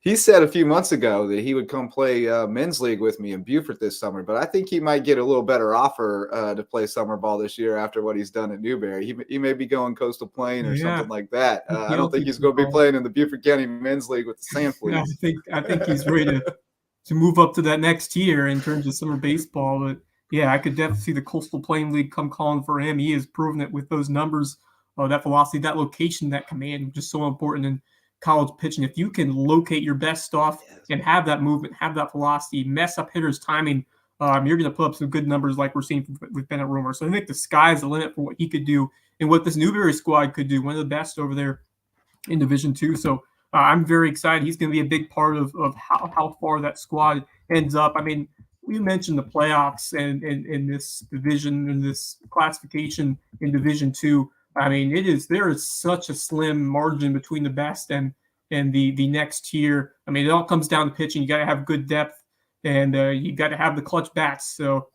He said a few months ago that he would come play men's league with me in Beaufort this summer, but I think he might get a little better offer to play summer ball this year after what he's done at Newberry. He may be going Coastal Plain or something like that. I don't think he's going to be playing in the Beaufort County men's league with the Sand Fleas. I think he's ready to move up to that next tier in terms of summer baseball. But yeah, I could definitely see the Coastal Plain League come calling for him. He has proven it with those numbers, that velocity, that location, that command, which is so important in college pitching. If you can locate your best stuff and have that movement, have that velocity, mess up hitters' timing, you're going to put up some good numbers like we're seeing with Bennett Romer. So I think the sky's the limit for what he could do and what this Newberry squad could do. One of the best over there in Division II. So I'm very excited. He's going to be a big part of how far that squad ends up. I mean, we mentioned the playoffs and in this division, in this classification in Division II. I mean, there is such a slim margin between the best and the next tier. I mean, it all comes down to pitching. You got to have good depth and you got to have the clutch bats. So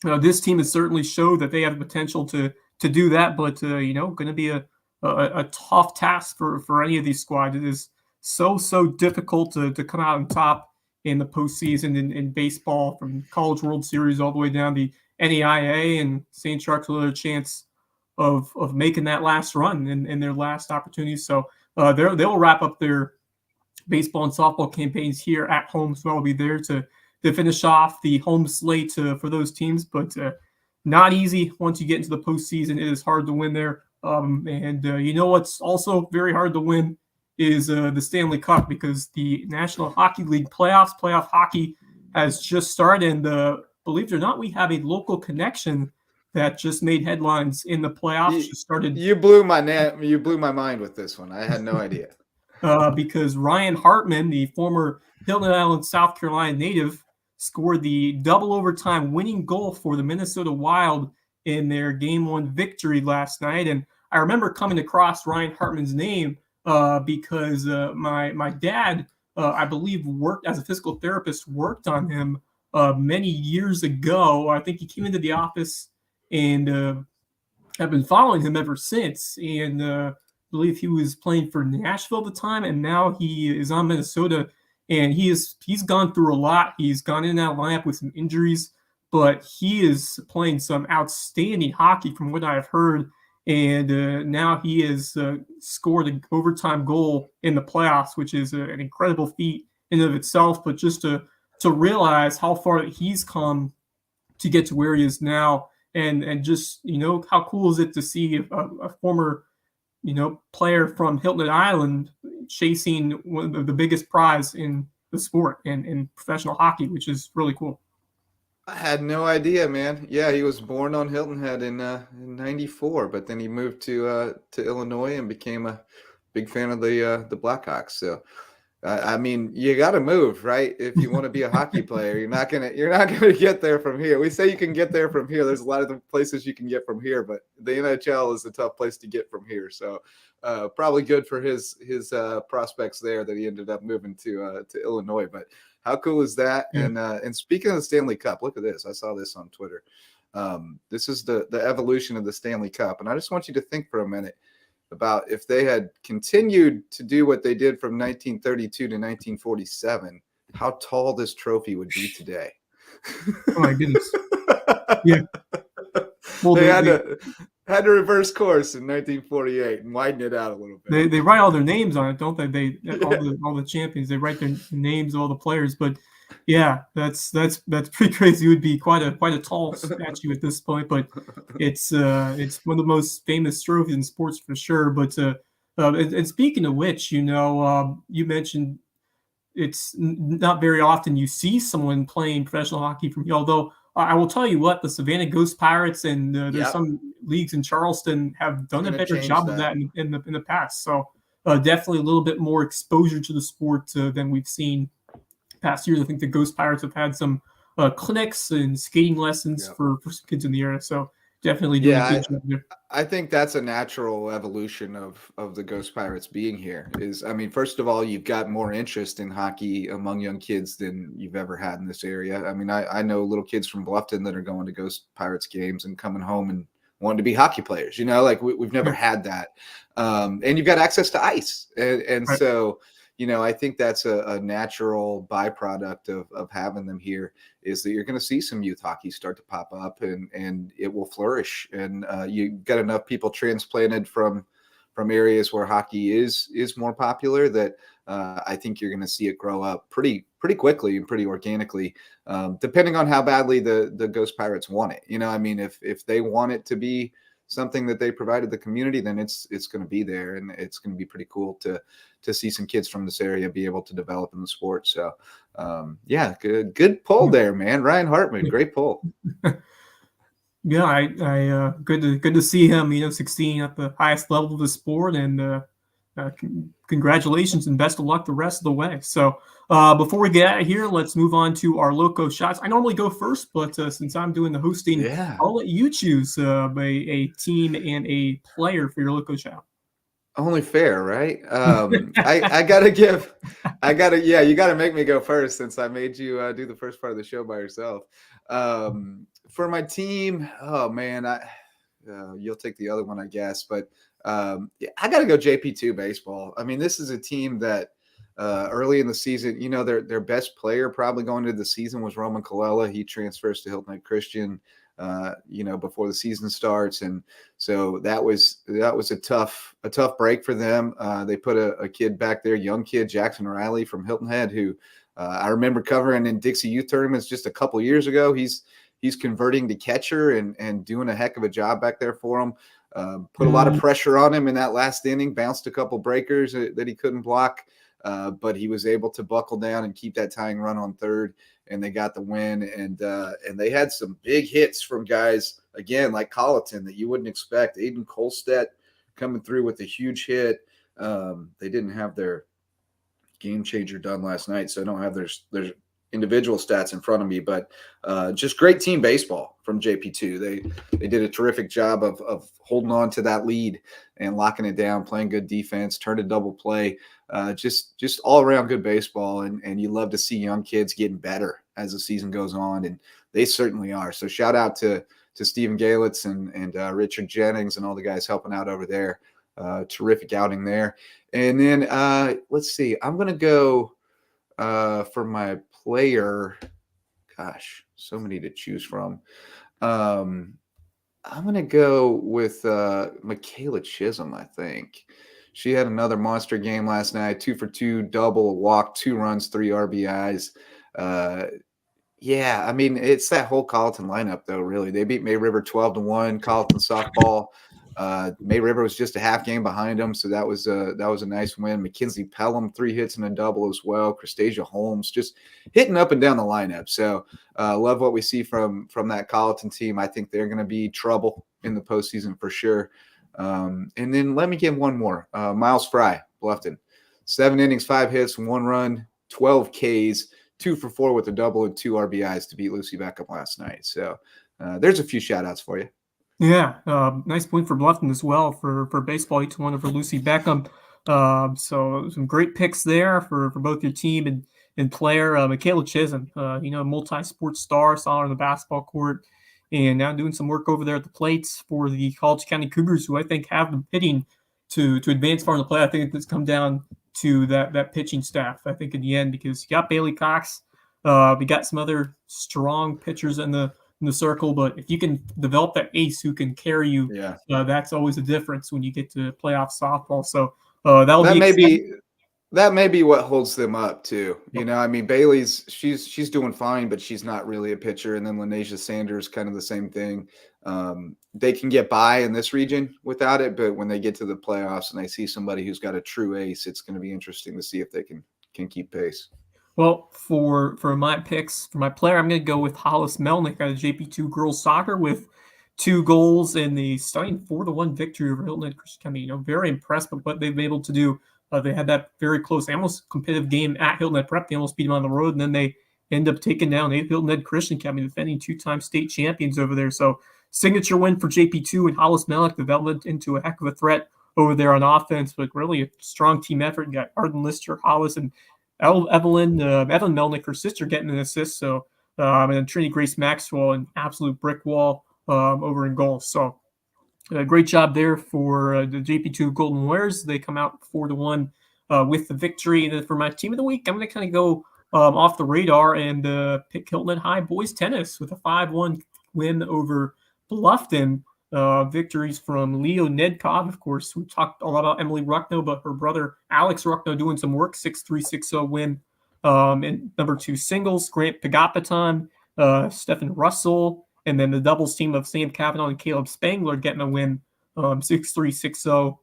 this team has certainly showed that they have the potential to do that, but going to be a tough task for any of these squads. It is so difficult to come out on top in the postseason in baseball, from College World Series all the way down to NAIA, and St. Charles will have a chance of making that last run in their last opportunity. So they'll wrap up their baseball and softball campaigns here at home, so I'll be there to finish off the home slate for those teams. But not easy once you get into the postseason. It is hard to win there. And you know what's also very hard to win is the Stanley Cup, because the National Hockey League playoff hockey has just started. And believe it or not, we have a local connection that just made headlines in the playoffs. Just started. You blew my mind with this one. I had no idea. Because Ryan Hartman, the former Hilton Island, South Carolina native, scored the double overtime winning goal for the Minnesota Wild in their Game 1 victory last night. And I remember coming across Ryan Hartman's name because my dad, I believe, worked as a physical therapist, worked on him many years ago. I think he came into the office, and I've been following him ever since. And I believe he was playing for Nashville at the time, and now he is on Minnesota. And he's gone through a lot. He's gone in and out of lineup with some injuries, but he is playing some outstanding hockey from what I've heard. And now he has scored an overtime goal in the playoffs, which is an incredible feat in and of itself. But just to realize how far that he's come to get to where he is now, and just, how cool is it to see a former player from Hilton Island chasing one of the biggest prize in the sport and in professional hockey, which is really cool. I had no idea, man. Yeah, he was born on Hilton Head in '94, but then he moved to Illinois and became a big fan of the Blackhawks. So, I mean, you got to move, right? If you want to be a hockey player, you're not gonna get there from here. We say you can get there from here. There's a lot of the places you can get from here, but the NHL is a tough place to get from here. So, probably good for his prospects there that he ended up moving to Illinois. But how cool is that? Yeah. And speaking of the Stanley Cup, look at this. I saw this on Twitter. This is the evolution of the Stanley Cup, and I just want you to think for a minute about if they had continued to do what they did from 1932 to 1947, how tall this trophy would be today. Oh my goodness. Yeah. Well, they had to reverse course in 1948 and widen it out a little bit. They write all their names on it, don't they? All the champions, they write their names of all the players. But yeah, that's pretty crazy. It would be quite a tall statue at this point, but it's one of the most famous trophies in sports for sure. But and speaking of which, you mentioned it's not very often you see someone playing professional hockey from here. Although I will tell you what, the Savannah Ghost Pirates and there's some leagues in Charleston have done a better job of that in the past. So definitely a little bit more exposure to the sport than we've seen past years. I think the Ghost Pirates have had some clinics and skating lessons for some kids in the area. So definitely doing a good job there. I think that's a natural evolution of the Ghost Pirates being here. First of all, you've got more interest in hockey among young kids than you've ever had in this area. I mean, I know little kids from Bluffton that are going to Ghost Pirates games and coming home and wanting to be hockey players. We've never had that. And you've got access to ice. And right. So, I think that's a natural byproduct of having them here, is that you're going to see some youth hockey start to pop up and it will flourish. And you got enough people transplanted from areas where hockey is more popular that I think you're going to see it grow up pretty quickly and pretty organically, depending on how badly the Ghost Pirates want it. If they want it to be something that they provided the community, then it's going to be there, and it's going to be pretty cool to see some kids from this area be able to develop in the sport. So, good pull there, man. Ryan Hartman, great pull. Yeah, I good to see him, succeeding at the highest level of the sport, and congratulations and best of luck the rest of the way. So, before we get out of here, let's move on to our Loco shots. I normally go first, but since I'm doing the hosting, I'll let you choose a team and a player for your Loco shot. Only fair, right? I gotta you gotta make me go first since I made you do the first part of the show by yourself. For my team, oh man, you'll take the other one, I guess, but yeah, I gotta go JP2 baseball. I mean, this is a team that early in the season, their best player probably going into the season was Roman Colella. He transfers to Hilton Head Christian, before the season starts, and so that was a tough break for them. They put a kid back there, young kid, Jackson Riley from Hilton Head, who I remember covering in Dixie Youth Tournaments just a couple years ago. He's converting to catcher and doing a heck of a job back there for him. Put a lot of pressure on him in that last inning, bounced a couple breakers that he couldn't block. But he was able to buckle down and keep that tying run on third, and they got the win. And they had some big hits from guys, again, like Colleton that you wouldn't expect. Aiden Kolstedt coming through with a huge hit. They didn't have their game changer done last night, so I don't have their individual stats in front of me, but just great team baseball from JP2. They did a terrific job of holding on to that lead and locking it down, playing good defense, turned a double play. Just all around good baseball, and you love to see young kids getting better as the season goes on, and they certainly are. So shout out to Stephen Galitz and Richard Jennings and all the guys helping out over there. Terrific outing there. And then let's see, I'm going to go for my player. Gosh, so many to choose from. I'm going to go with Michaela Chisholm, I think. She had another monster game last night, 2 for 2, double, a walk, 2 runs, 3 RBIs. Yeah, I mean, it's that whole Colleton lineup, though, really. They beat May River 12-1, Colleton softball. May River was just a half game behind them, so that was a nice win. Mackenzie Pelham, 3 hits and a double as well. Christasia Holmes just hitting up and down the lineup. So love what we see from that Colleton team. I think they're going to be trouble in the postseason for sure. And then let me give one more. Miles Fry, Bluffton, 7 innings, 5 hits, 1 run, 12 Ks, 2 for 4 with a double and 2 RBIs to beat Lucy Beckham last night. So there's a few shout outs for you. Yeah, nice point for Bluffton as well for baseball. Each one over Lucy Beckham. So some great picks there for both your team and player. Michaela Chisholm, multi-sport star, saw her on the basketball court, and now doing some work over there at the plates for the College County Cougars, who I think have the hitting to advance far in the play. I think it's come down to that pitching staff, I think, in the end, because you got Bailey Cox. We got some other strong pitchers in the circle, but if you can develop that ace who can carry you, that's always a difference when you get to playoff softball. So that may be what holds them up too. I mean, Bailey's she's doing fine, but she's not really a pitcher. And then Lanesia Sanders, kind of the same thing. They can get by in this region without it, but when they get to the playoffs and they see somebody who's got a true ace, it's going to be interesting to see if they can keep pace. Well, for my picks, for my player, I'm going to go with Hollis Melnick out of JP2 girls soccer with 2 goals in the stunning 4-1 victory over Hilton Head Christian County. Very impressed with what they've been able to do. They had that very close, almost competitive game at Hilton Head Prep. They almost beat them on the road, and then they end up taking down Hilton Head Christian County, defending 2-time state champions over there. So signature win for JP2, and Hollis Melnick developed into a heck of a threat over there on offense, but really a strong team effort. You got Arden Lister, Hollis, and Evelyn Melnick, her sister, getting an assist. So, and then Trinity Grace Maxwell, an absolute brick wall over in goal. So, great job there for the JP2 Golden Warriors. They come out 4-1 with the victory. And then for my team of the week, I'm going to kind of go off the radar and pick Hilton Head High boys tennis with a 5-1 win over Bluffton. Victories from Leo Nedkov, of course. We talked a lot about Emily Ruckno, but her brother Alex Ruckno doing some work, 6-3, 6-0 win. And number 2 singles, Grant Pagapaton, Stephen Russell, and then the doubles team of Sam Kavanaugh and Caleb Spangler getting a win, 6-3, 6-0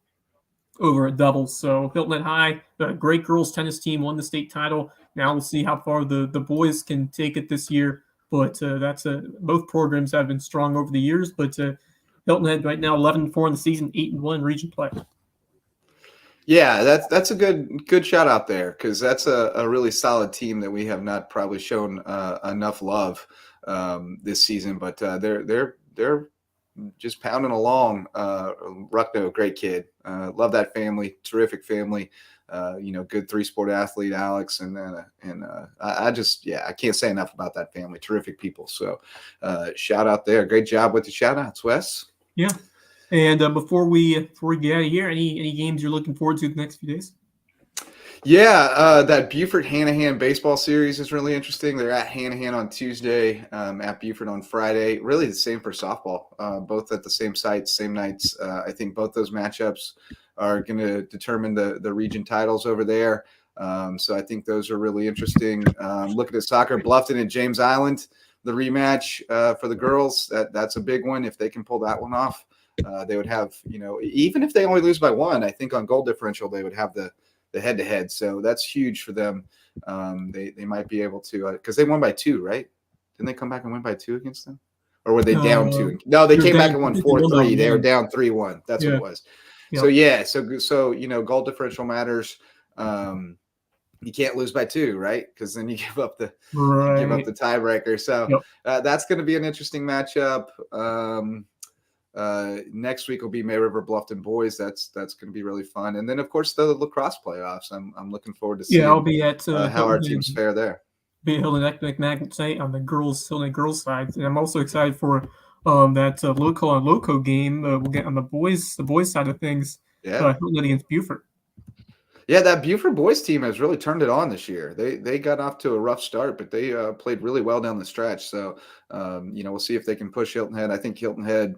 over a doubles. So Hilton Head High, the great girls tennis team, won the state title. Now we'll see how far the boys can take it this year. But that's both programs have been strong over the years, but Hilton Head right now 11-4 in the season, 8-1 region play. Yeah, that's a good shout out there, because that's a really solid team that we have not probably shown enough love this season. But they're just pounding along. Ruckno, great kid. Love that family, terrific family. Good 3-sport athlete, Alex, and I can't say enough about that family. Terrific people. So, shout out there. Great job with the shout outs, Wes. Yeah. And before we get out of here, any games you're looking forward to the next few days? Yeah, that Buford-Hanahan baseball series is really interesting. They're at Hanahan on Tuesday, at Buford on Friday. Really the same for softball, both at the same sites, same nights. I think both those matchups are going to determine the region titles over there. So I think those are really interesting. Looking at soccer, Bluffton and James Island, the rematch for the girls, that's a big one. If they can pull that one off, they would have, even if they only lose by one, I think on goal differential, they would have the head-to-head. So that's huge for them. They might be able to, because they won by 2, right? Didn't they come back and win by 2 against them? Or were they down 2? No, they came back and won 4-3. They were down 3-1. That's what it was. Yep. So goal differential matters. You can't lose by 2, right? Because then you give up the tiebreaker. So that's going to be an interesting matchup. Next week will be May River Bluffton boys. That's going to be really fun. And then of course the lacrosse playoffs. I'm looking forward to seeing I'll be at how our teams fare there. Be Hilton Magnet State on the girls side, and I'm also excited for that Loco on Loco game. We'll get on the boys side of things. Hilton against Buford. Yeah, that Buford boys team has really turned it on this year. They got off to a rough start, but they played really well down the stretch. So we'll see if they can push Hilton Head. I think Hilton Head,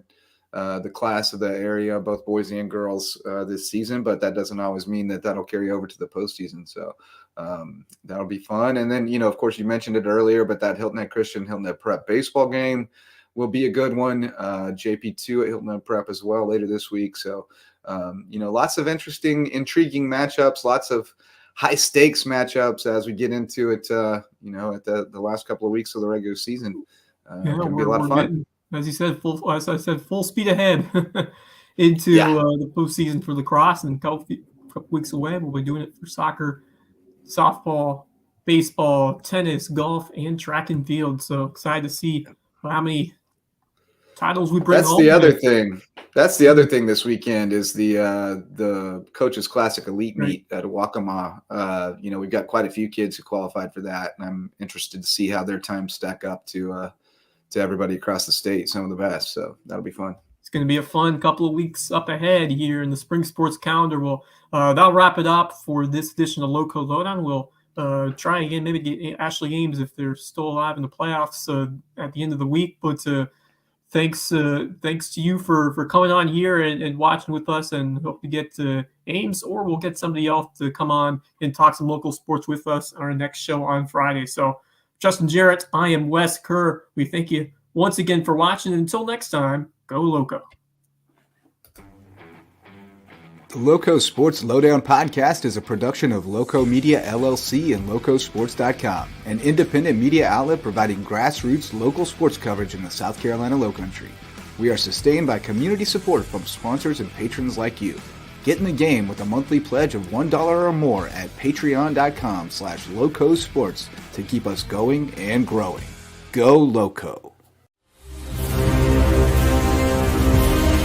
the class of the area, both boys and girls this season, but that doesn't always mean that'll carry over to the postseason. So that'll be fun. And then, of course, you mentioned it earlier, but that Hilton Head Christian, Hilton Head Prep baseball game will be a good one. JP2 at Hilton Head Prep as well later this week. So, lots of intriguing matchups, lots of high stakes matchups as we get into it, at the last couple of weeks of the regular season. It'll be a lot of fun. As you said, full speed ahead into the postseason for lacrosse, and a couple weeks away. We'll be doing it for soccer, softball, baseball, tennis, golf, and track and field. So excited to see how many titles we bring home. That's the other thing this weekend is the Coaches Classic Elite Meet at Waccamaw. We've got quite a few kids who qualified for that, and I'm interested to see how their times stack up to everybody across the state, some of the best. So that'll be fun. It's going to be a fun couple of weeks up ahead here in the spring sports calendar. That'll wrap it up for this edition of Loco Lowdown. We'll try again, maybe get Ashley Ames if they're still alive in the playoffs at the end of the week. But thanks to you for coming on here and watching with us, and hope to get Ames, or we'll get somebody else to come on and talk some local sports with us on our next show on Friday. So Justin Jarrett, I am Wes Kerr. We thank you once again for watching. Until next time, go Loco. The LowcoSports Lowdown podcast is a production of Loco Media LLC and LowcoSports.com, an independent media outlet providing grassroots local sports coverage in the South Carolina Lowcountry. We are sustained by community support from sponsors and patrons like you. Get in the game with a monthly pledge of $1 or more at patreon.com/LowcoSports to keep us going and growing. Go Loco.